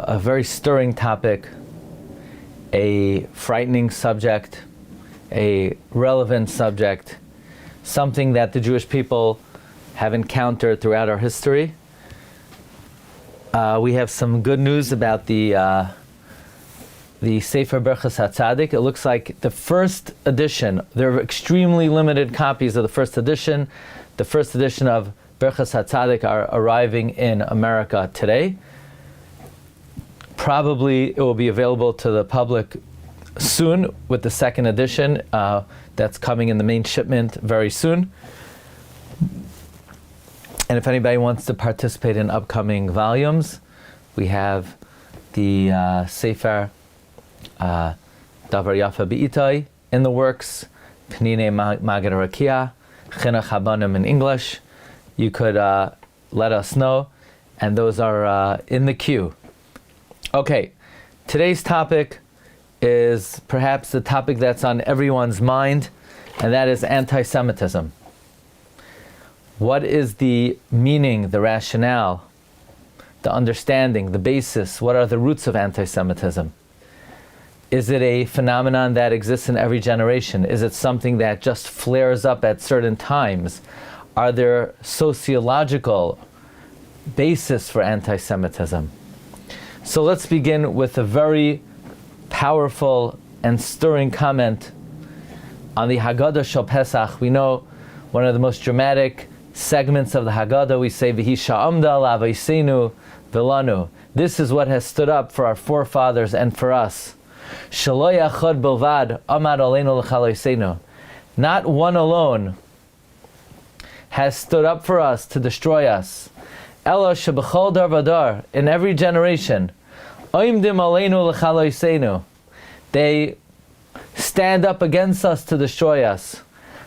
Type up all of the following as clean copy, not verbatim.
a very stirring topic, a frightening subject, a relevant subject, something that the Jewish people have encountered throughout our history. We have some good news about the Sefer Berchas HaTzadik. It looks like the first edition, there are extremely limited copies of the first edition. The first edition of Berchas HaTzadik are arriving in America today. Probably it will be available to the public soon with the second edition that's coming in the main shipment very soon. And if anybody wants to participate in upcoming volumes, we have the Sefer Davar Yafa B'itai in the works, Pnine Magid Rakia, Chinuch Habanim in English. You could let us know, and those are in the queue. Okay, today's topic is perhaps the topic that's on everyone's mind, and that is anti-Semitism. What is the meaning, the rationale, the understanding, the basis? What are the roots of anti-Semitism? Is it a phenomenon that exists in every generation? Is it something that just flares up at certain times? Are there sociological basis for anti-Semitism? So let's begin with a very powerful and stirring comment on the Haggadah Shel Pesach. We know one of the most dramatic segments of the Haggadah, we say, V'hi sha'amda l'avaseinu v'lanu. This is what has stood up for our forefathers and for us. Shelo yachad bilvad amad aleinu l'chaloseinu. Not one alone has stood up for us to destroy us. Ela shebechol dar v'dar, in every generation, oimdim aleinu l'chaloseinu. They stand up against us to destroy us.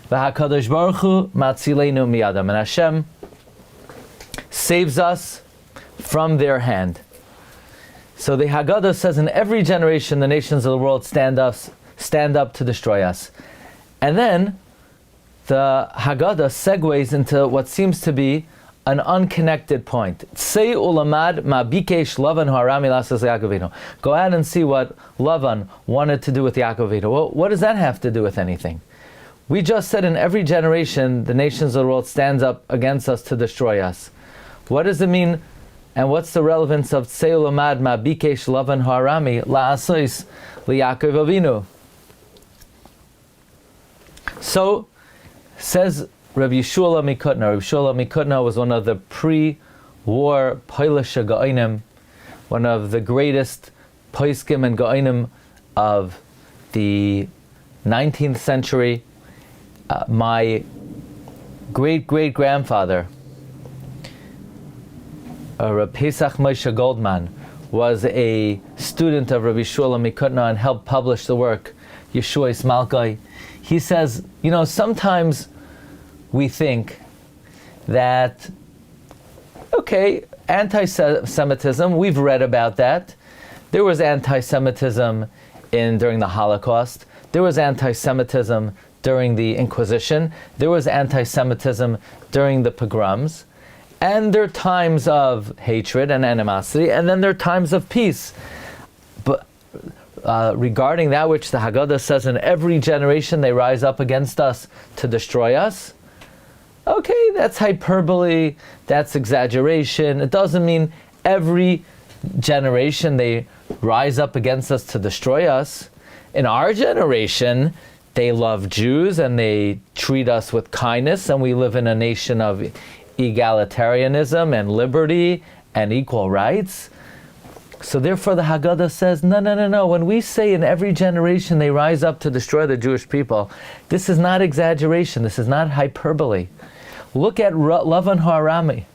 V'hakadosh baruch hu matzileinu miyadam. And Hashem saves us from their hand. So the Haggadah says, in every generation, the nations of the world stand up to destroy us. And then the Haggadah segues into what seems to be an unconnected point. Say ulamad ma bikesh Lavan harami lasas Yaakov Avinu. Go out and see what Lavan wanted to do with Yaakov Avinu. Well, what does that have to do with anything? We just said in every generation, the nations of the world stands up against us to destroy us. What does it mean? And what's the relevance of Say ulamad ma bikesh Lavan harami la'asos liYaakov Avinu? So, says Rabbi Yeshua Mikutna. Rabbi Yeshua Mikutna was one of the pre-war Polish Gaonim, one of the greatest Poskim and Gaonim of the 19th century. My great-great-grandfather, Rabbi Pesach Moshe Goldman, was a student of Rabbi Yeshua Mikutna and helped publish the work Yeshua's Malkai. He says, sometimes we think that, okay, anti-Semitism, we've read about that. There was anti-Semitism during the Holocaust. There was anti-Semitism during the Inquisition. There was anti-Semitism during the pogroms. And there are times of hatred and animosity, and then there are times of peace. But regarding that which the Haggadah says, in every generation they rise up against us to destroy us, okay, that's hyperbole, that's exaggeration. It doesn't mean every generation they rise up against us to destroy us. In our generation, they love Jews and they treat us with kindness, and we live in a nation of egalitarianism and liberty and equal rights. So therefore the Haggadah says, no. When we say in every generation they rise up to destroy the Jewish people, this is not exaggeration, this is not hyperbole. Look at Lavan Harami.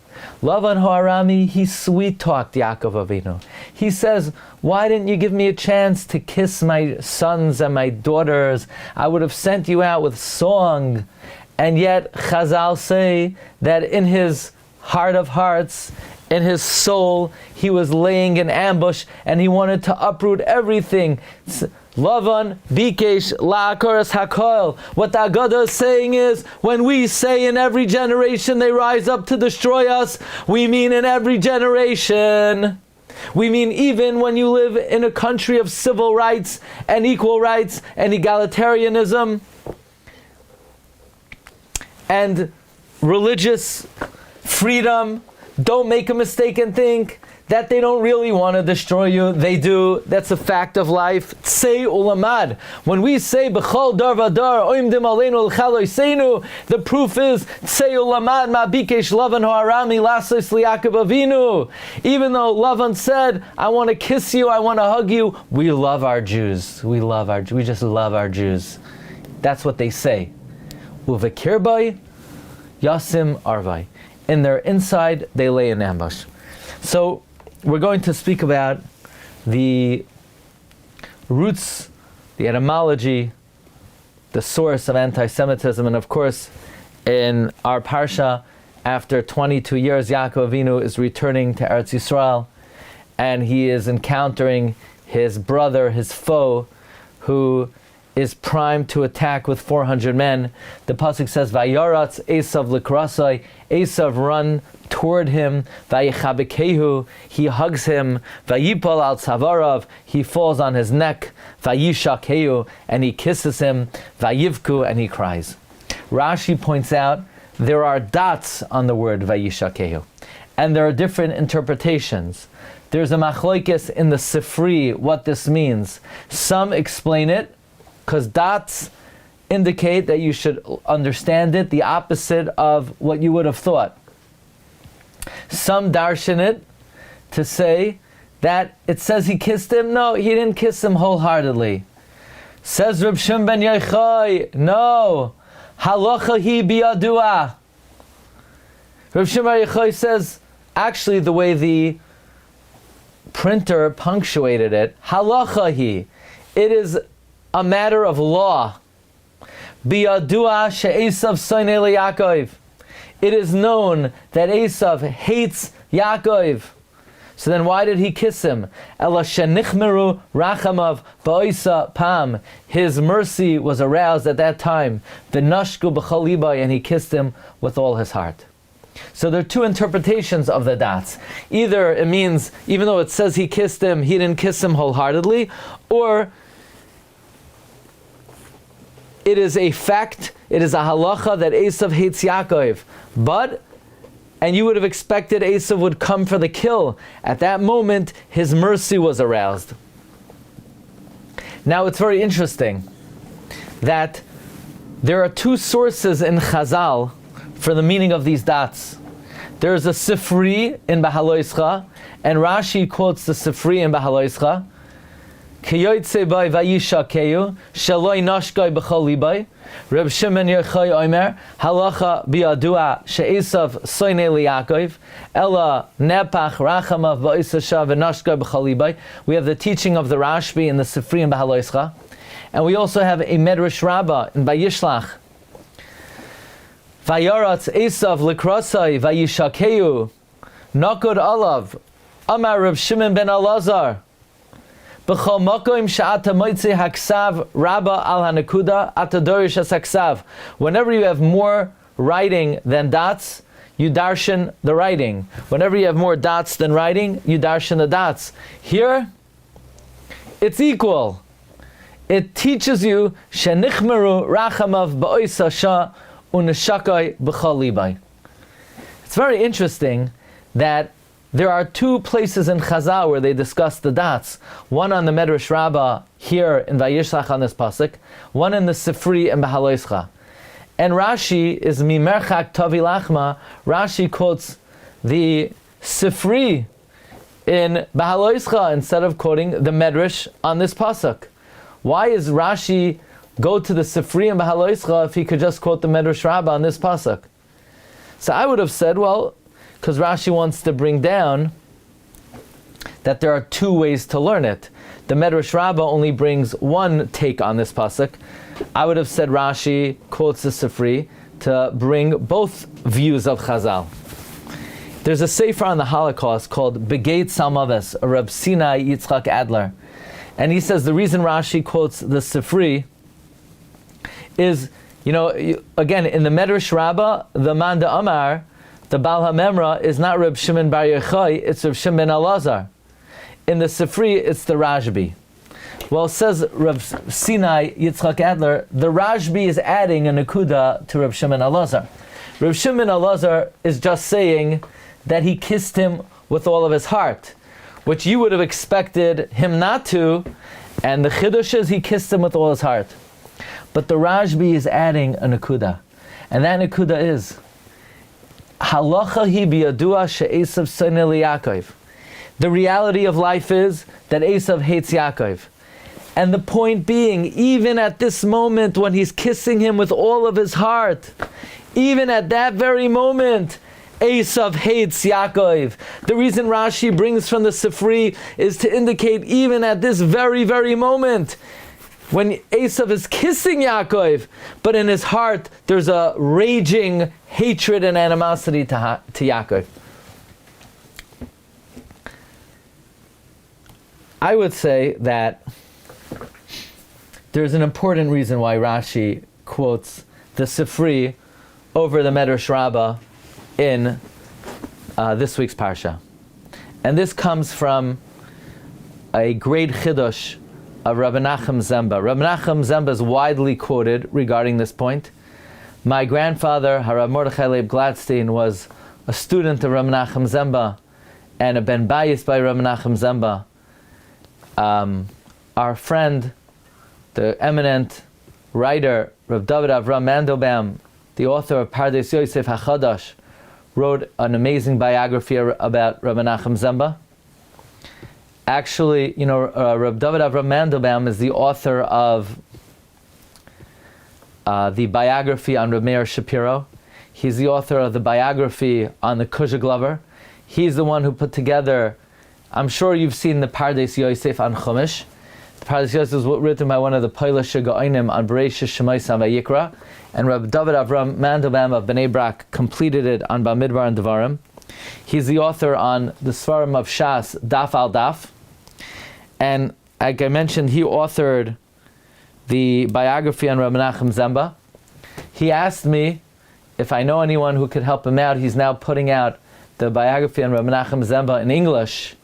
Lavan Harami, he sweet-talked Yaakov Avinu. He says, why didn't you give me a chance to kiss my sons and my daughters? I would have sent you out with song. And yet Chazal say that in his heart of hearts, in his soul, he was laying in ambush and he wanted to uproot everything. Lavan bikesh la'akoras hakoil. What the Haggadah is saying is, when we say in every generation they rise up to destroy us, we mean in every generation. We mean even when you live in a country of civil rights and equal rights and egalitarianism and religious freedom. Don't make a mistake and think that they don't really want to destroy you. They do. That's a fact of life. Tzei ulamad. When we say b'chol dar v'dar oimdim aleinu l'chaloiseinu, the proof is tzei ulamad ma bikesh Lavan ho'arami lasos liYaakov Avinu. Even though Lavan said, I want to kiss you, I want to hug you, we love our Jews. We just love our Jews. That's what they say. Uvekirbai yasim arvai. In their inside, they lay in ambush. So, we're going to speak about the roots, the etymology, the source of anti-Semitism, and of course, in our parsha, after 22 years, Yaakov Avinu is returning to Eretz Yisrael, and he is encountering his brother, his foe, who is primed to attack with 400 men. The pasuk says, "Vayaratz Esav likrasai." Esav run toward him. Vayichabekehu. He hugs him. Vayipol al tzavarav. He falls on his neck. Vayishakehu, and he kisses him. Vayivku, and he cries. Rashi points out there are dots on the word Vayishakehu, and there are different interpretations. There's a machlokes in the Sifri what this means. Some explain it because dots indicate that you should understand it, the opposite of what you would have thought. Some darshan it to say that it says he kissed him. No, he didn't kiss him wholeheartedly. Says Reb Shimon ben Yochai, no, halacha hi biyadua. Reb Shimon ben Yochai says, actually the way the printer punctuated it, halacha hi, it is a matter of law. Biyadua she'esav soinei liYaakov. It is known that Esau hates Yaakov. So then why did he kiss him? Ela shenichmeru rachamav ba'isa pam. His mercy was aroused at that time. V'nashku b'chol libai, and he kissed him with all his heart. So there are two interpretations of the dots. Either it means, even though it says he kissed him, he didn't kiss him wholeheartedly, or it is a fact, it is a halacha that Esau hates Yaakov. But, and you would have expected Esau would come for the kill. At that moment, his mercy was aroused. Now it's very interesting that there are two sources in Chazal for the meaning of these dots. There's a Sifri in Behaloischa, and Rashi quotes the Sifri in Behaloischa. Kiyoytse by vayishakeyu shaloi nashkai b'chol libay. Reb Shimon Yochai Omer halacha biyadua she'esav soinei liYaakov ela nepach rachamav ba'isashav v'nashkai b'chol libay. We have the teaching of the Rashbi in the Sifri and Behaloischa, and we also have a Medrash Rabbah in Vayishlach. Vayaratz Esav likrasai vayishakeyu nakod alav Amar Reb Shimon ben Elazar. B'chol makom she'ata moitzi haksav rabba al hanakuda ata dorish es haksav. Whenever you have more writing than dots, you darshan the writing. Whenever you have more dots than writing, you darshan the dots. Here, it's equal. It teaches you shenichmeru rachamav ba'oisa sha u'neshakai b'chol libay. It's very interesting that there are two places in Chazal where they discuss the dots. One on the Medrash Rabbah here in Vayishlach on this pasuk, one in the Sifri and Behaloischa. And Rashi is Mimerchak Tavi Lachma. Rashi quotes the Sifri in Behaloischa instead of quoting the Medrash on this pasuk. Why is Rashi go to the Sifri and Behaloischa if he could just quote the Medrash Rabbah on this pasuk? So I would have said, well, because Rashi wants to bring down that there are two ways to learn it. The Medrash Rabbah only brings one take on this pasuk. I would have said Rashi quotes the Sifri to bring both views of Chazal. There's a sefer on the Holocaust called Begeit Salmaves, a Reb Sinai Yitzchak Adler. And he says the reason Rashi quotes the Sifri is, again, in the Medrash Rabbah, the Manda Amar, the Baal HaMemra is not Reb Shimon Bar Yochai, it's Reb Shimon ben Elazar. In the Sifri, it's the Rashbi. Well, says Rav Sinai Yitzchak Adler, the Rashbi is adding a Nakuda to Rav Shimon Elazar. Rav Shimon Elazar is just saying that he kissed him with all of his heart, which you would have expected him not to, and the Chiddush is he kissed him with all his heart. But the Rashbi is adding a Nakuda, and that Nakuda is Halacha hi biyadua she'esav soneh liYaakov. The reality of life is that Esau hates Yaakov. And the point being, even at this moment when he's kissing him with all of his heart, even at that very moment, Esau hates Yaakov. The reason Rashi brings from the Sifri is to indicate even at this very, very moment, when Esau is kissing Yaakov, but in his heart there's a raging hatred and animosity to Yaakov. I would say that there's an important reason why Rashi quotes the Sifri over the Medrash Rabbah in this week's Parsha. And this comes from a great Chiddush of Rabbi Nachum Zemba. Rabbi Nachum Zemba is widely quoted regarding this point. My grandfather, Harav Mordechai Leib Glatstein, was a student of Rabbi Nachum Zemba and a ben bayis by Rabbi Nachum Zemba. Our friend, the eminent writer, Rav David Avram Mandelbaum, the author of Pardes Yosef HaChadash, wrote an amazing biography about Rabbi Nachum Zemba. Actually, Rav David Avram Mandelbaum is the author of the biography on Reb Meir Shapiro. He's the author of the biography on the Kuzha Glover. He's the one who put together, I'm sure you've seen the Pardes Yosef on Chumash. The Pardes Yosef was written by one of the Polish Gaonim on Bereishis Shemais and Vayikra, and Rabbi David Avram Mandelbaum of Bnei Brak completed it on Bamidbar and Devarim. He's the author on the Svarim of Shas, Daf al Daf. And like I mentioned, he authored the biography on Rabbi Nachum Zemba. He asked me if I know anyone who could help him out. He's now putting out the biography on Rabbi Nachum Zemba in English.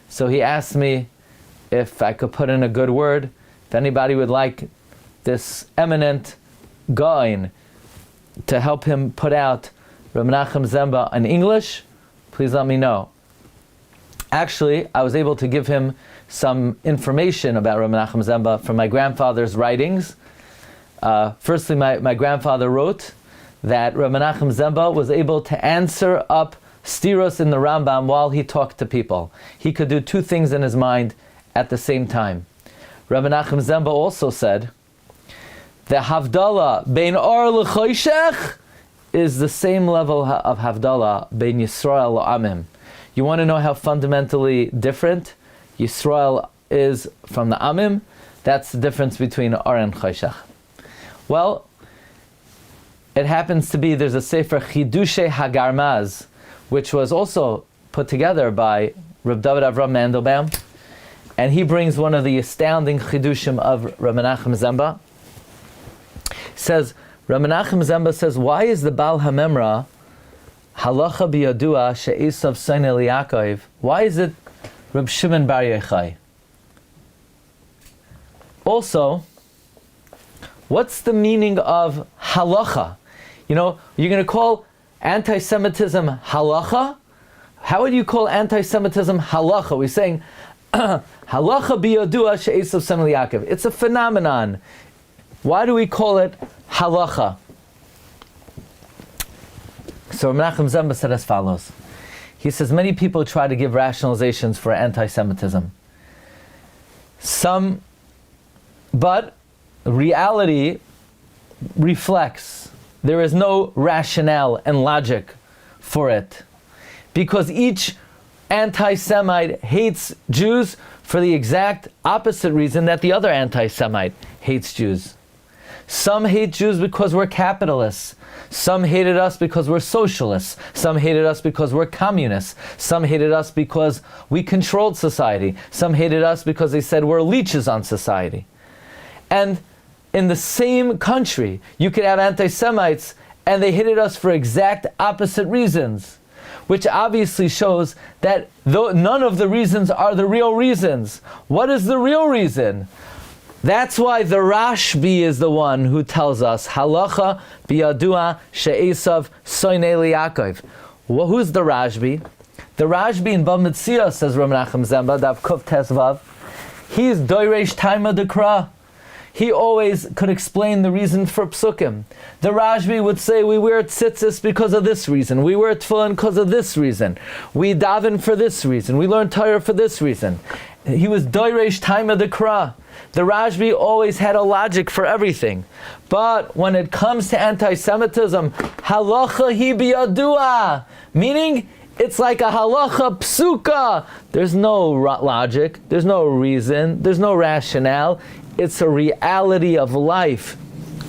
So he asked me if I could put in a good word, if anybody would like this eminent Gaon to help him put out Rabbi Nachum Zemba in English, please let me know. Actually, I was able to give him some information about Rabbi Nachum Zemba from my grandfather's writings. Firstly, my grandfather wrote that Rabbi Nachum Zemba was able to answer up stiros in the Rambam while he talked to people. He could do two things in his mind at the same time. Rabbi Nachum Zemba also said, the Havdalah bein Or l'Choshech is the same level of Havdalah bein Yisrael l'Amim. You want to know how fundamentally different Yisrael is from the Amim? That's the difference between Or and Choshech. Well, it happens to be there's a Sefer Chidushe Hagarmaz, which was also put together by Reb David Avram Mandelbaum, and he brings one of the astounding chidushim of Rabbi Nachum Zemba. Says Rabbi Nachum Zemba says, why is the Baal HaMemra Halacha biyadua she'esav soneh liYaakov? Why is it Reb Shimon Bar Yochai? Also, what's the meaning of halacha? You're going to call anti-Semitism halacha? How would you call anti-Semitism halacha? We're saying halacha biyadua she'esav soneh liYaakov. It's a phenomenon. Why do we call it halacha? So Menachem Zemba said as follows. He says, many people try to give rationalizations for anti-Semitism. But reality reflects there is no rationale and logic for it. Because each anti-Semite hates Jews for the exact opposite reason that the other anti-Semite hates Jews. Some hate Jews because we're capitalists. Some hated us because we're socialists. Some hated us because we're communists. Some hated us because we controlled society. Some hated us because they said we're leeches on society. And in the same country, you could have anti-Semites and they hated us for exact opposite reasons. which obviously shows that none of the reasons are the real reasons. What is the real reason? That's why the Rashbi is the one who tells us, Halacha biyadua she'esav soinei liYaakov. Well, who's the Rashbi? The Rashbi in Bava Metzia, says Rav Menachem Zemba, Daf Kuf Tesvav, he's doiresh taima dekra. He always could explain the reason for psukim. The Rashbi would say, we wear tzitzis because of this reason. We wear tefillin because of this reason. We daven for this reason. We learn Torah for this reason. He was doiresh taima dekra. The Rashbi always had a logic for everything. But when it comes to anti-Semitism, halacha hi biyadua, meaning it's like a halacha psuka. There's no logic, there's no reason, there's no rationale. It's a reality of life.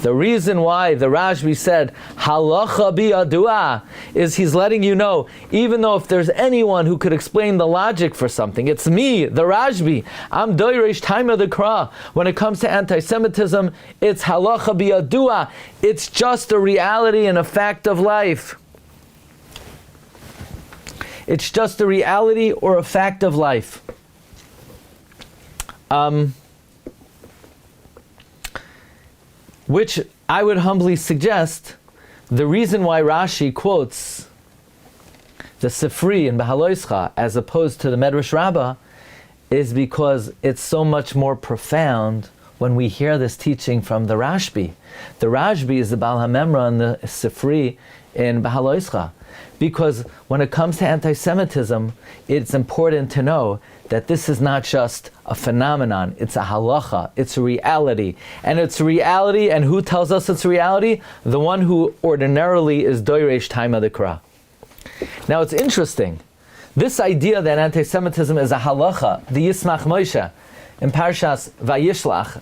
The reason why the Rashbi said halacha biyadua is he's letting you know, even though if there's anyone who could explain the logic for something, it's me, the Rashbi. I'm doiresh taima dekra. When it comes to anti-Semitism, it's halacha biyadua. It's just a reality and a fact of life. It's just a reality or a fact of life. Which I would humbly suggest, the reason why Rashi quotes the Sifri in Behaloischa as opposed to the Medrash Rabbah is because it's so much more profound when we hear this teaching from the Rashbi. The Rashbi is the Baal HaMemra and the Sifri in Behaloischa. Because when it comes to anti-Semitism, it's important to know that this is not just a phenomenon, it's a halacha, it's a reality. And it's a reality, and who tells us it's a reality? The one who ordinarily is doiresh taima dekra. Now it's interesting, this idea that anti-Semitism is a halacha, the Yismach Moshe, in Parshas Vayishlach.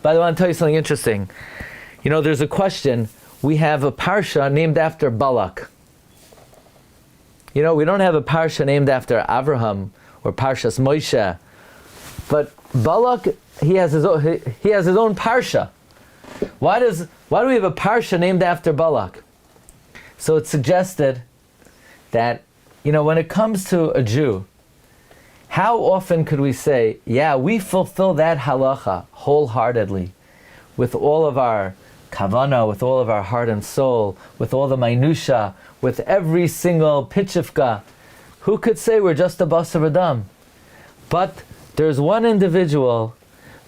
By the way, I want to tell you something interesting. You know, there's a question, we have a parsha named after Balak. You know, we don't have a parsha named after Avraham or Parshas Moshe, but Balak, he has his own parsha. Why do we have a parsha named after Balak? So it's suggested that, you know, when it comes to a Jew, how often could we say, yeah, we fulfill that halacha wholeheartedly, with all of our kavana, with all of our heart and soul, with all the minusha, with every single pitchifka. Who could say we're just a basar v'dam? But there's one individual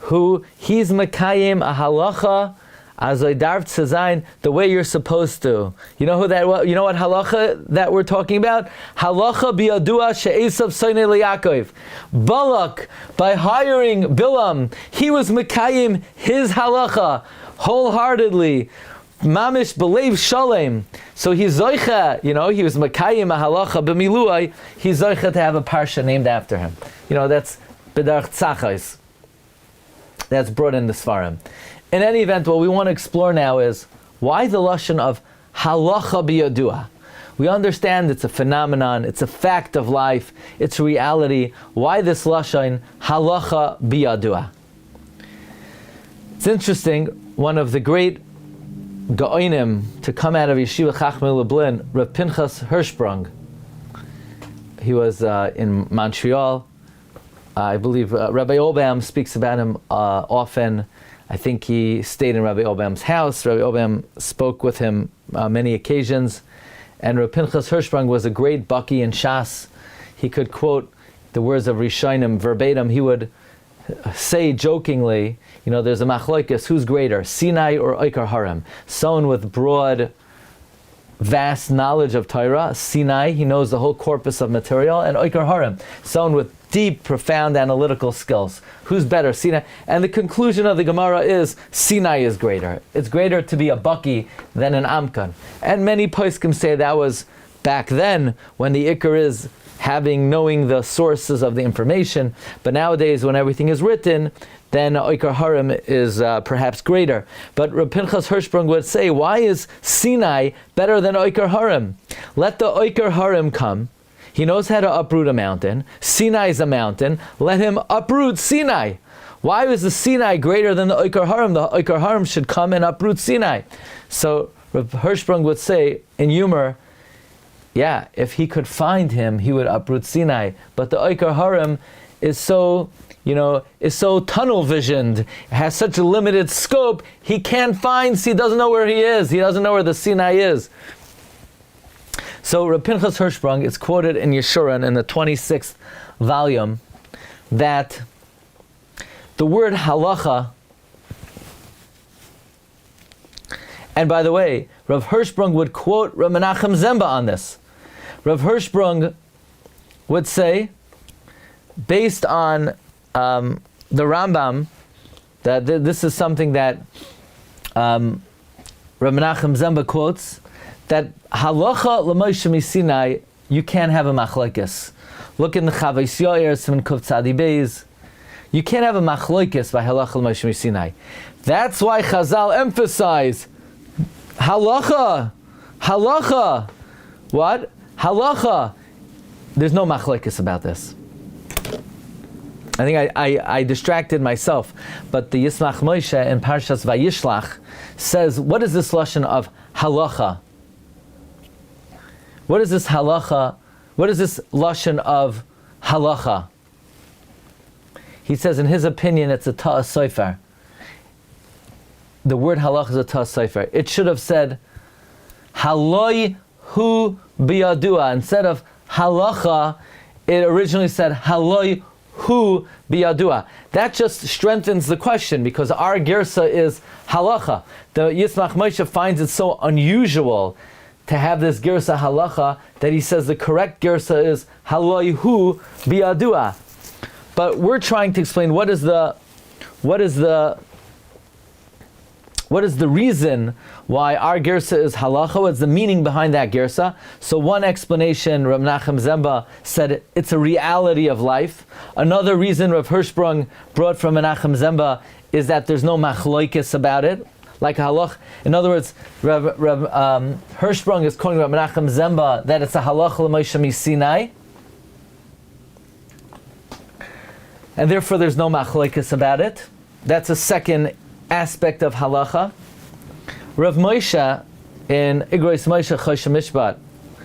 who he's mekayim a halacha azoy darv tzazayin the way you're supposed to. You know who that? You know what halacha that we're talking about? Halacha biyadua she'esav soinei liYaakov. Balak, by hiring Bilam, he was mekayim his halacha wholeheartedly. Mamish belev shalem. So he's zoicha, you know, he was makayim a halacha b'miluai. He's zoicha to have a parsha named after him. You know, that's bedarch tzachais. That's brought in the Sfarim. In any event, what we want to explore now is why the lashon of halacha biyadua. We understand it's a phenomenon, it's a fact of life, it's reality. Why this lashon halacha biyadua? It's interesting. One of the great Gaonim to come out of Yeshiva Chachmei Lublin, Rav Pinchas Hirschsprung. He was in Montreal. I believe Rabbi Obam speaks about him often. I think he stayed in Rabbi Obam's house. Rabbi Obam spoke with him many occasions. And Rav Pinchas Hirschsprung was a great baki in Shas. He could quote the words of Rishonim verbatim. He would say jokingly, you know, there's a machlokes, who's greater, Sinai or Oikar Harim? Someone with broad, vast knowledge of Torah, Sinai, he knows the whole corpus of material, and Oikar Harim, someone with deep, profound analytical skills. Who's better, Sinai? And the conclusion of the Gemara is, Sinai is greater. It's greater to be a baki than an amkan. And many poskim say that was back then, when the ikar is knowing the sources of the information, but nowadays when everything is written, then Oikar Harim is perhaps greater. But Rav Pinchas Hirschsprung would say, why is Sinai better than Oikar Harim? Let the Oikar Harim come. He knows how to uproot a mountain. Sinai is a mountain. Let him uproot Sinai. Why is the Sinai greater than the Oikar Harim? The Oikar Harim should come and uproot Sinai. So Rav Hirschsprung would say, in humor, yeah, if he could find him, he would uproot Sinai. But the Oikar Harim is so, is so tunnel visioned, has such a limited scope, he can't find, he doesn't know where he is, he doesn't know where the Sinai is. So Reb Pinchas Hirschsprung is quoted in Yeshurun in the 26th volume that the word halacha, and by the way, Rav Hirschsprung would quote Rav Menachem Zemba on this. Rav Hirschsprung would say, based on the Rambam, that this is something that Rav Menachem Zemba quotes, that halacha l'Moshe Misinai, you can't have a machlokes. Look in the Chavos Yair, Siman Kuf Tzadi Beis. You can't have a machlokes by halacha l'Moshe Misinai. That's why Chazal emphasize halacha. What? Halacha. There's no machlokes about this. I think I distracted myself, but the Yismach Moshe in Parshas Vayishlach says, what is this lashon of halacha? What is this halacha? What is this lashon of halacha? He says, in his opinion, it's a ta'as sofer. The word halacha is a ta'as sofer. It should have said haloi hu biyadua. Instead of halacha, it originally said haloi hu biyadua. That just strengthens the question, because our girsa is halacha. The Yismach Moshe finds it so unusual to have this girsa halacha that he says the correct girsa is haloi hu biyadua. But we're trying to explain what is the reason why our girsa is halacha. What's the meaning behind that girsa? So one explanation, Rav Menachem Zemba said it's a reality of life. Another reason Rav Hirschsprung brought from Menachem Zemba is that there's no machlokes about it, like halach. In other words, Rav Hirschsprung is quoting Rav Menachem Zemba that it's a halach l'Moshe Misinai, and therefore there's no machlokes about it. That's a second aspect of halacha. Rav Moshe in Igros Moshe Choshe Mishpat,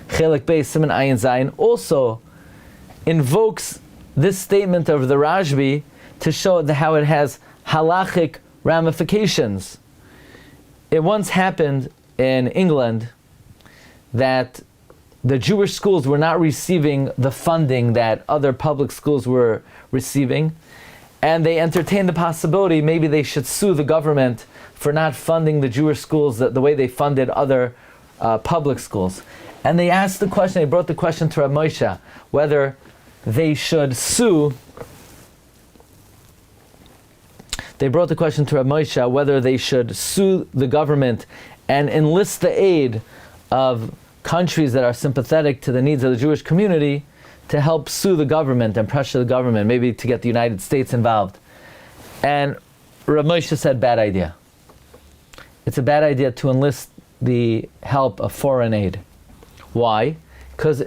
Chelik Beis Siman Ayin Zayin, also invokes this statement of the Rashbi to show how it has halachic ramifications. It once happened in England that the Jewish schools were not receiving the funding that other public schools were receiving, and they entertained the possibility maybe they should sue the government for not funding the Jewish schools the way they funded other public schools. And they asked the question, they brought the question to Rav Moshe, whether they should sue. They brought the question to Rav Moshe whether they should sue the government and enlist the aid of countries that are sympathetic to the needs of the Jewish community to help sue the government and pressure the government, maybe to get the United States involved. And Rav Moshe said, bad idea. It's a bad idea to enlist the help of foreign aid. Why? Because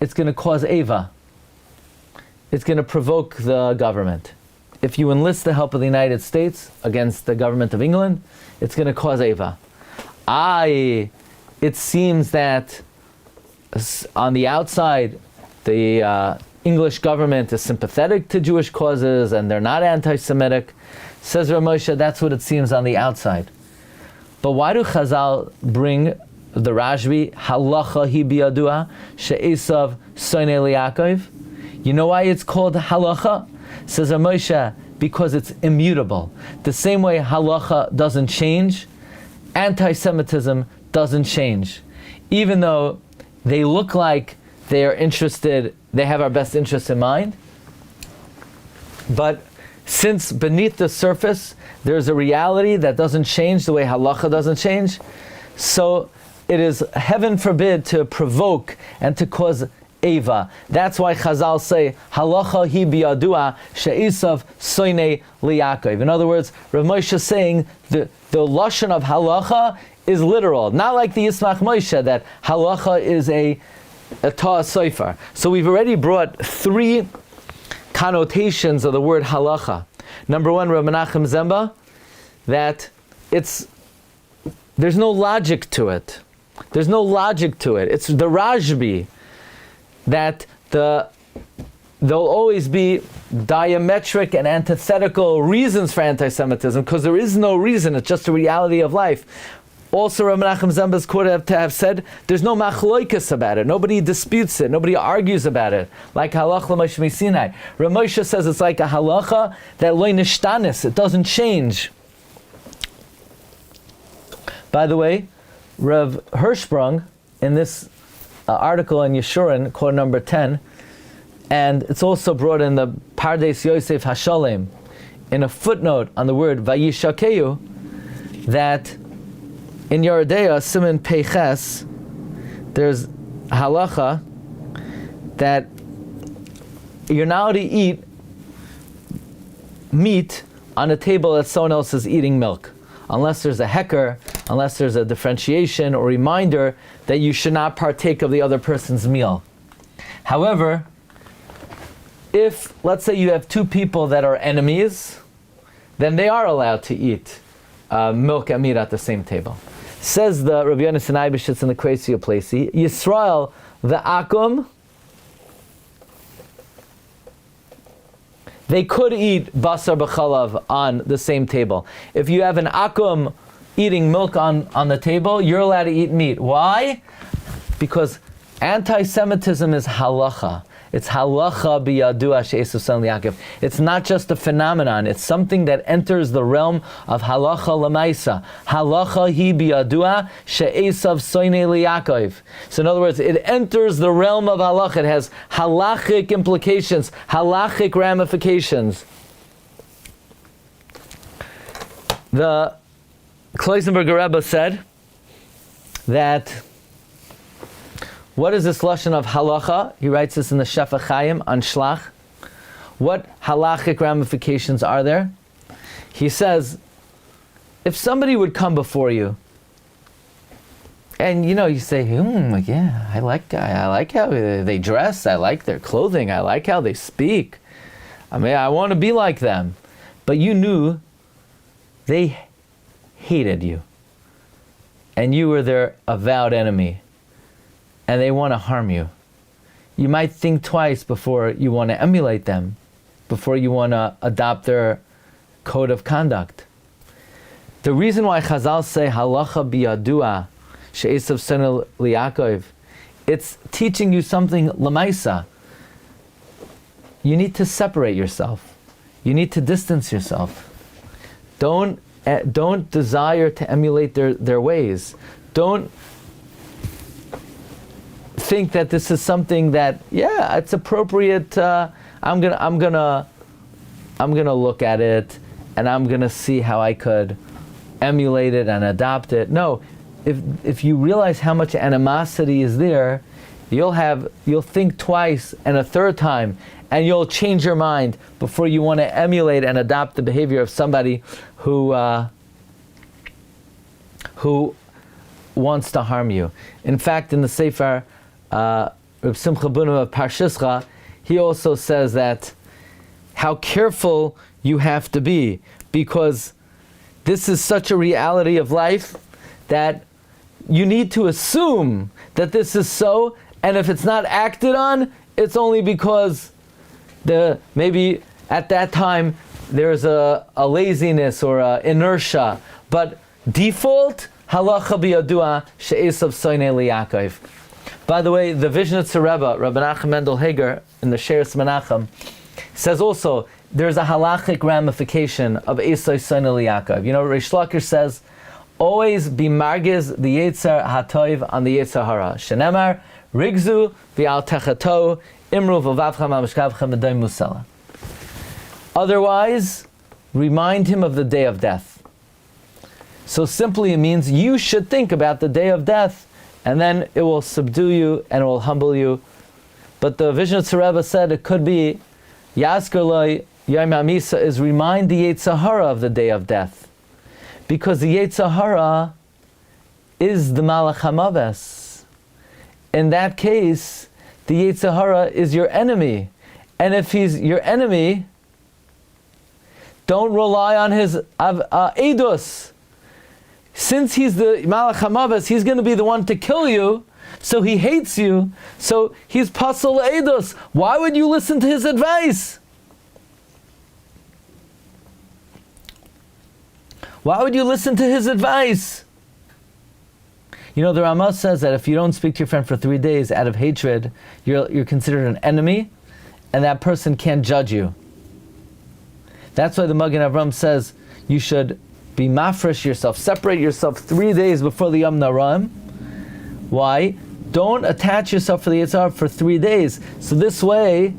it's going to cause Eva. It's going to provoke the government. If you enlist the help of the United States against the government of England, it's going to cause Eva. It seems that on the outside, the English government is sympathetic to Jewish causes and they're not anti-Semitic. Says Rav Moshe, that's what it seems on the outside. But why do Chazal bring the Rashbi, halacha hi biyadua, she'Esau sonei liYaakov? You know why it's called halacha? Says Rav Moshe, because it's immutable. The same way halacha doesn't change, anti-Semitism doesn't change. Even though they look like they are interested, they have our best interest in mind, but since beneath the surface there's a reality that doesn't change the way halacha doesn't change, so it is, heaven forbid, to provoke and to cause Eva. That's why Chazal say, halacha hi biyadua she'Esau sonei liYaakov. In other words, Rav Moshe is saying the lashon of halacha is literal, not like the Yismach Moshe that halacha is a ta'as sofer. So we've already brought three connotations of the word halacha. Number one, Rav Menachem Zemba, that there's no logic to it. There's no logic to it. It's the Rajbi that there'll always be diametric and antithetical reasons for anti-Semitism, because there is no reason, it's just a reality of life. Also, Rabbi Menachem Zemba's quote to have said, there's no machloikas about it. Nobody disputes it. Nobody argues about it. Like halacha l'Moshe Sinai. Rav Moshe says it's like a halacha that lo nishtanis. It doesn't change. By the way, Rav Hirschsprung, in this article in Yeshurun, quote number 10, and it's also brought in the Pardes Yosef Hashalem, in a footnote on the word Vayishakeyu, that in Yeridea, Siman Peiches, there's halacha that you're not allowed to eat meat on a table that someone else is eating milk, unless there's a hecker, unless there's a differentiation or reminder that you should not partake of the other person's meal. However, if, let's say you have two people that are enemies, then they are allowed to eat milk and meat at the same table. Says the Rabbi Yonasan Eibeshitz in the Kreisio Plesi, Yisrael v'akum, they could eat basar b'chalav on the same table. If you have an akum eating milk on the table, you're allowed to eat meat. Why? Because anti-Semitism is halacha. It's halacha biyadua she'esav son Yaakov. It's not just a phenomenon. It's something that enters the realm of halacha lamaisa. Halacha hi biyadua she'esav son Yaakov. So in other words, it enters the realm of halacha. It has halachic implications, halachic ramifications. The Kloisenberger Rebbe said that, what is this lashon of halacha? He writes this in the Shefa Chaim on Shlach. What halachic ramifications are there? He says, if somebody would come before you, and you say, yeah, I like how they dress, I like their clothing, I like how they speak. I want to be like them. But you knew they hated you, and you were their avowed enemy, and they want to harm you. You might think twice before you want to emulate them, before you want to adopt their code of conduct. The reason why Chazal say halacha biyadua she'esav son Yaakov, it's teaching you something lamaisa. You need to separate yourself. You need to distance yourself. Don't desire to emulate their ways. Don't think that this is something that, it's appropriate. I'm gonna look at it and I'm gonna see how I could emulate it and adopt it. No, if you realize how much animosity is there, you'll think twice and a third time, and you'll change your mind before you want to emulate and adopt the behavior of somebody who wants to harm you. In fact, in the Sefer Reb Simcha Bunim of Parshischa, he also says that how careful you have to be, because this is such a reality of life that you need to assume that this is so, and if it's not acted on, it's only because maybe at that time there's a laziness or a inertia, but default halacha biyadua she'esav son Yaakov. By the way, the Vishnitzer Rebbe, Rabbi Menachem Mendel Hager, in the Sheres Menachem, says also there's a halachic ramification of Esau son Yaakov. Reish Lakish says, always be margiz the Yetzer HaTov on the Yetzer Hara. Shenemar rigzu v'al techato imru v'vavchem al mishkavchem v'doim musala. Otherwise, remind him of the day of death. So simply it means you should think about the day of death, and then it will subdue you and it will humble you. But the Vishnitzer Rebbe said it could be Yasker Loi Yom HaMisa is remind the Yetzer Hara of the day of death. Because the Yetzer Hara is the Malach HaMaves. In that case, the Yetzer Hara is your enemy. And if he's your enemy, don't rely on his edus. since he's the Malach HaMavis, he's going to be the one to kill you, so he hates you, so he's Pasal Eidos. Why would you listen to his advice? Why would you listen to his advice? You know, the Ramah says that if you don't speak to your friend for 3 days out of hatred, you're considered an enemy, and that person can't judge you. That's why the Magen Avram says you should be mafresh yourself, separate yourself 3 days before the Yom Naraim. Why? Don't attach yourself to the Yetzer Hara for 3 days. So this way,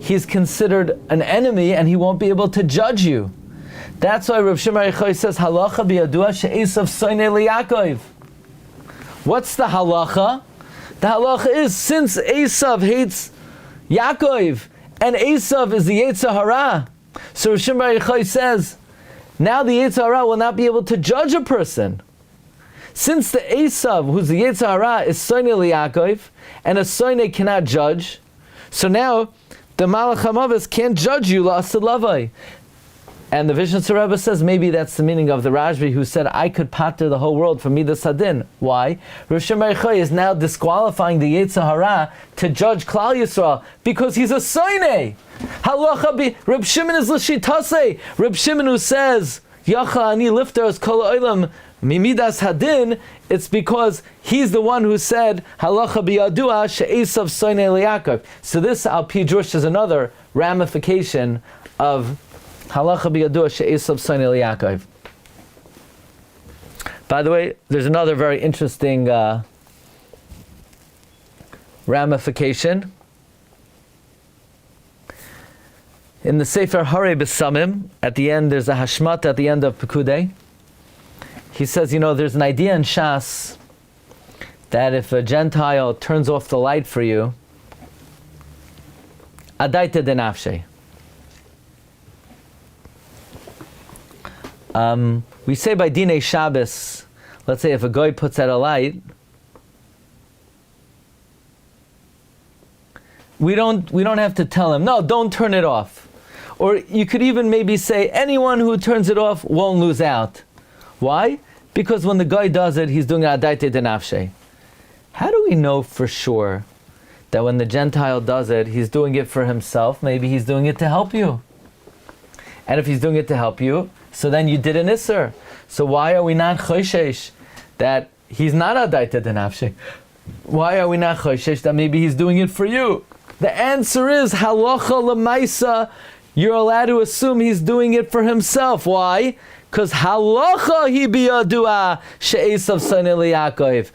he's considered an enemy and he won't be able to judge you. That's why Rav Shimon Yochai says, Halacha biyadua she'esav soinei liYaakov. What's the halacha? The halacha is, since Esau hates Yaakov, and Esau is the Yetzer Hara, so Rav Shimon Yochai says, now the Yetzer Hara will not be able to judge a person. Since the Esau, who's the Yetzer Hara, is soinei liYaakov, and a soinei cannot judge, so now the Malach HaMavis can't judge you la'asad lavai. And the Vishnitzer Rebbe says maybe that's the meaning of the Rashbi who said I could pater the whole world from Midas Hadin. Why? Rav Shimon Yochai is now disqualifying the Yetzer Hara to judge Klal Yisrael because he's a soinei. Halacha bi Reb Shimon is l'shitase. Reb Shimon who says Yacha ani lifter kol olam mimidas hadin. It's because he's the one who said Halacha biyadua she'esav soinei liYaakov. So this al pi drush is another ramification of Halacha biyadua she'esav soinei liYaakov. By the way, there's another very interesting ramification. In the Sefer Harei B'Samim, at the end, there's a hashmat at the end of Pekudei. He says, you know, there's an idea in Shas that if a Gentile turns off the light for you, adaita denafshe. We say by Dinei Shabbos, let's say if a goy puts out a light, we don't have to tell him, no, don't turn it off. Or you could even maybe say, anyone who turns it off won't lose out. Why? Because when the guy does it, he's doing adaite denafshe. How do we know for sure that when the Gentile does it, he's doing it for himself? Maybe he's doing it to help you. And if he's doing it to help you, so then you did an isser. So why are we not choishesh that he's not adaite denafshe? Why are we not choishesh that maybe he's doing it for you? The answer is halacha l'maisa. You're allowed to assume he's doing it for himself. Why? Because halacha hi biyadua she'esav soinei liYaakov.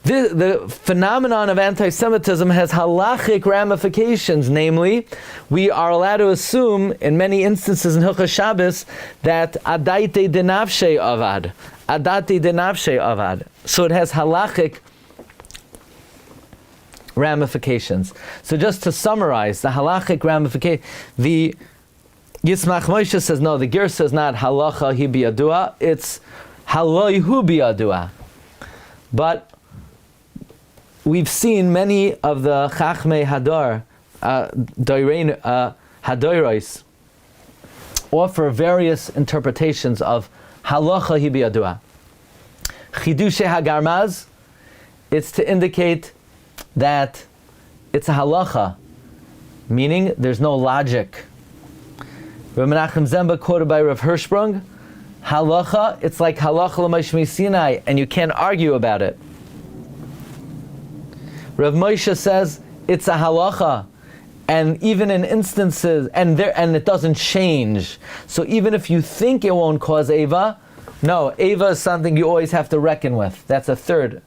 The phenomenon of anti-Semitism has halachic ramifications. Namely, we are allowed to assume, in many instances in Hilchos Shabbos, that adaite denafshe avad. Adaite denafshe avad. So it has halachic ramifications. So just to summarize, the halachic ramification, the Yismach Moshe says, no, the Gersa is not halacha hi biyadua, it's haloi hu biyadua. But we've seen many of the Chachmei Hadar, Hadoros, offer various interpretations of halacha hi biyadua. Chidushe hagarmaz, it's to indicate that it's a halacha, meaning there's no logic. Rav Menachem Zemba quoted by Rav Hirschsprung, halacha, it's like halacha l'Moshe Sinai, and you can't argue about it. Rav Moshe says it's a halacha, and even in instances, and it doesn't change. So even if you think it won't cause Eva, no, Eva is something you always have to reckon with. That's a third.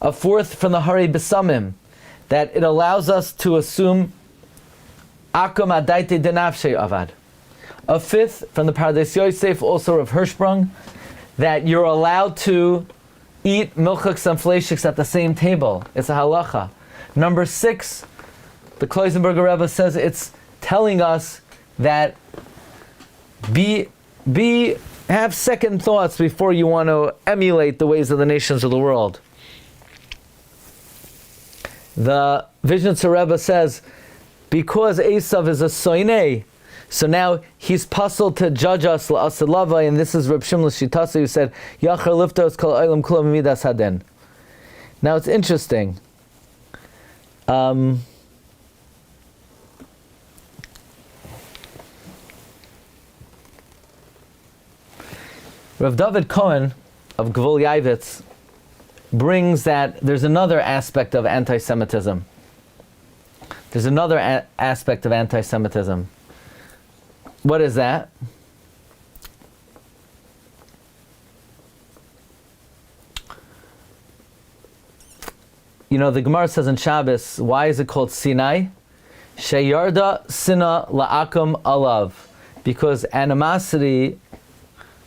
A fourth from the Harei B'Samim, that it allows us to assume akum adaite denafshe avad. A fifth from the Pardes Yosef, also of Hirschsprung, that you're allowed to eat milchiks and fleishiks at the same table. It's a halacha. Number 6, the Kloisenberger Rebbe says it's telling us that have second thoughts before you want to emulate the ways of the nations of the world. The Vishnitzer Rebbe says, because Esau is a soinei, so now he's puzzled to judge us la'asilava, and this is Reb Shimon Shitasa who said, Yachar liftos kol olam kulam midas hadin. Now it's interesting. Rav David Cohen of Gvul Yavitz brings that there's another aspect of anti-Semitism. There's another aspect of anti-Semitism. What is that? You know, the Gemara says in Shabbos, why is it called Sinai? Sheyarda Sina La'akum Alav. Because animosity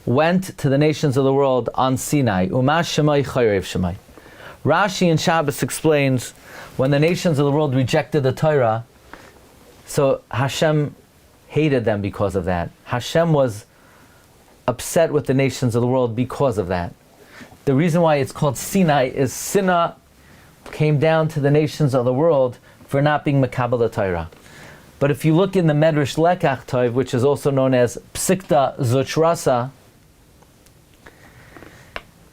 went to the nations of the world on Sinai. Umash Shemai Chayrev Shemai. Rashi in Shabbos explains, when the nations of the world rejected the Torah, so Hashem hated them because of that. Hashem was upset with the nations of the world because of that. The reason why it's called Sinai is Sinah came down to the nations of the world for not being Mekabel the Torah. But if you look in the Medrash Lekach Tov, which is also known as Psikta Zuchrasa,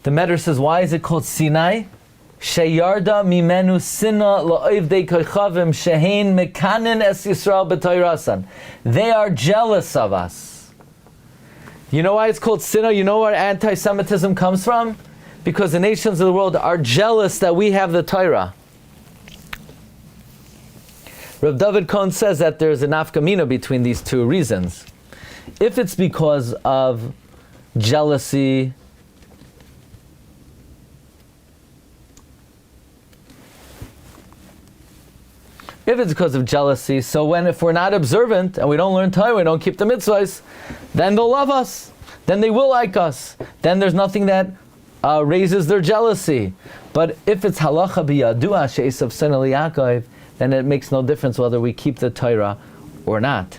the Medrash says, why is it called Sinai? Sheyarda mimenu sina la'ovdei koichavim shehein mekanin es Yisrael b'toirasan. They are jealous of us. You know why it's called Sinai? You know where anti-Semitism comes from? Because the nations of the world are jealous that we have the Torah. Rav David Cohen says that there's an nafkamina between these two reasons. If it's because of jealousy, so if we're not observant and we don't learn Torah, we don't keep the mitzvahs, then they'll love us, then they will like us, then there's nothing that raises their jealousy. But if it's halacha biyadua she'esav son el Yaakov, then it makes no difference whether we keep the Torah or not.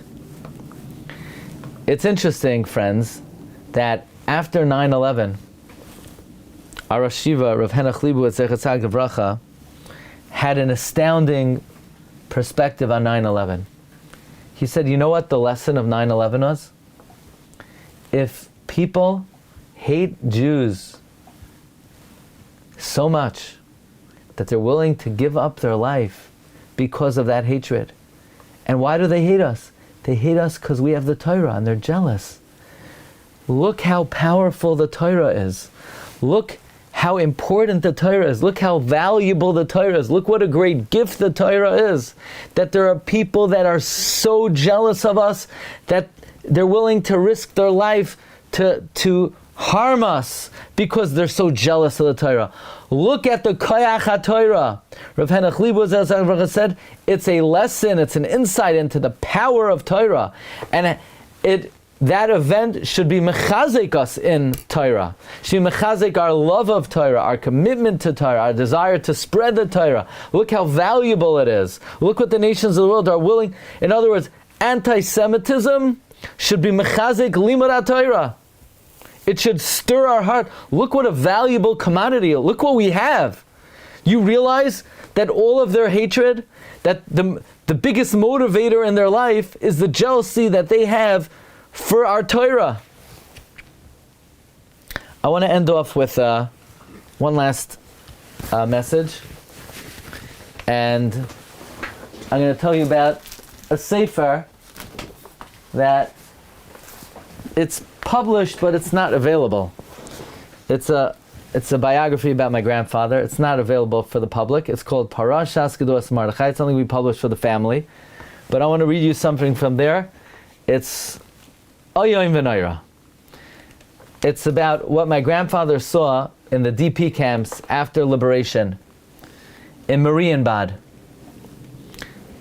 It's interesting, friends, that after 9/11, our Rosh Yeshiva, Rav Henach Libu at Zecher Tzaddik Livracha, had an astounding perspective on 9/11. He said, you know what the lesson of 9/11 was? If people hate Jews so much that they're willing to give up their life because of that hatred. And why do they hate us? They hate us because we have the Torah and they're jealous. Look how powerful the Torah is. Look how important the Torah is. Look how valuable the Torah is. Look what a great gift the Torah is. That there are people that are so jealous of us that they're willing to risk their life to harm us because they're so jealous of the Torah. Look at the Koyach HaTorah. Rav Henach Libu said, it's a lesson, it's an insight into the power of Torah. And that event should be mechazik us in Torah. Should be mechazik our love of Torah, our commitment to Torah, our desire to spread the Torah. Look how valuable it is. Look what the nations of the world are willing. In other words, anti-Semitism should be mechazik limud Torah. It should stir our heart. Look what a valuable commodity. Look what we have. You realize that all of their hatred, that the biggest motivator in their life is the jealousy that they have for our Torah. I want to end off with one last message. And I'm going to tell you about a sefer that it's published, but it's not available. It's a biography about my grandfather. It's not available for the public. It's called Parashas Gedulas Mardechai. It's something we published for the family. But I want to read you something from there. It's Oyoim V'Noira. It's about what my grandfather saw in the DP camps after liberation in Marienbad.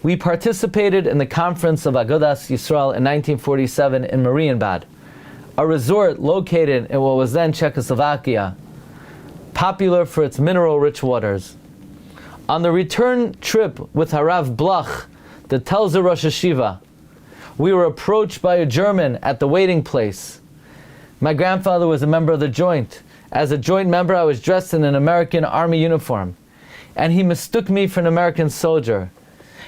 We participated in the conference of Agudas Yisrael in 1947 in Marienbad, a resort located in what was then Czechoslovakia, popular for its mineral-rich waters. On the return trip with Harav Blach, the Telzer Rosh Hashiva, we were approached by a German at the waiting place. My grandfather was a member of the Joint. As a Joint member, I was dressed in an American Army uniform, and he mistook me for an American soldier.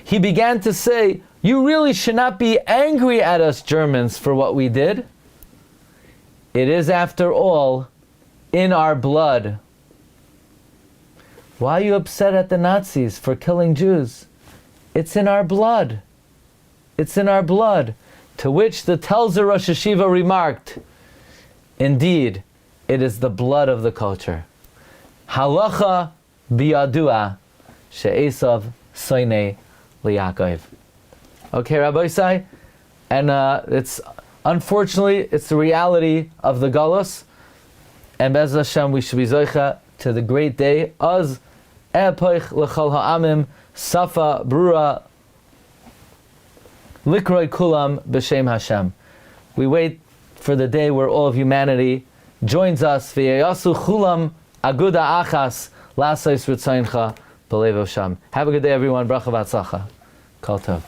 he began to say, you really should not be angry at us Germans for what we did. It is, after all, in our blood. Why are you upset at the Nazis for killing Jews? It's in our blood. It's in our blood. To which the Telzer Rosh Hashiva remarked, indeed, it is the blood of the culture. Halacha biyadua she'esav soinei liYaakov. Okay, Rabbi Isai, and it's unfortunately it's the reality of the Galus, and Be'ez Hashem we should be zoicha to the great day az epoich l'chol ha'amim safa brura likroi kulam b'shem Hashem. We wait for the day where all of humanity joins us v'yayasu chulam aguda achas lasais ritzayncha b'lev Hashem. Have a good day, everyone. Bracha v'atzlacha. Kol tov.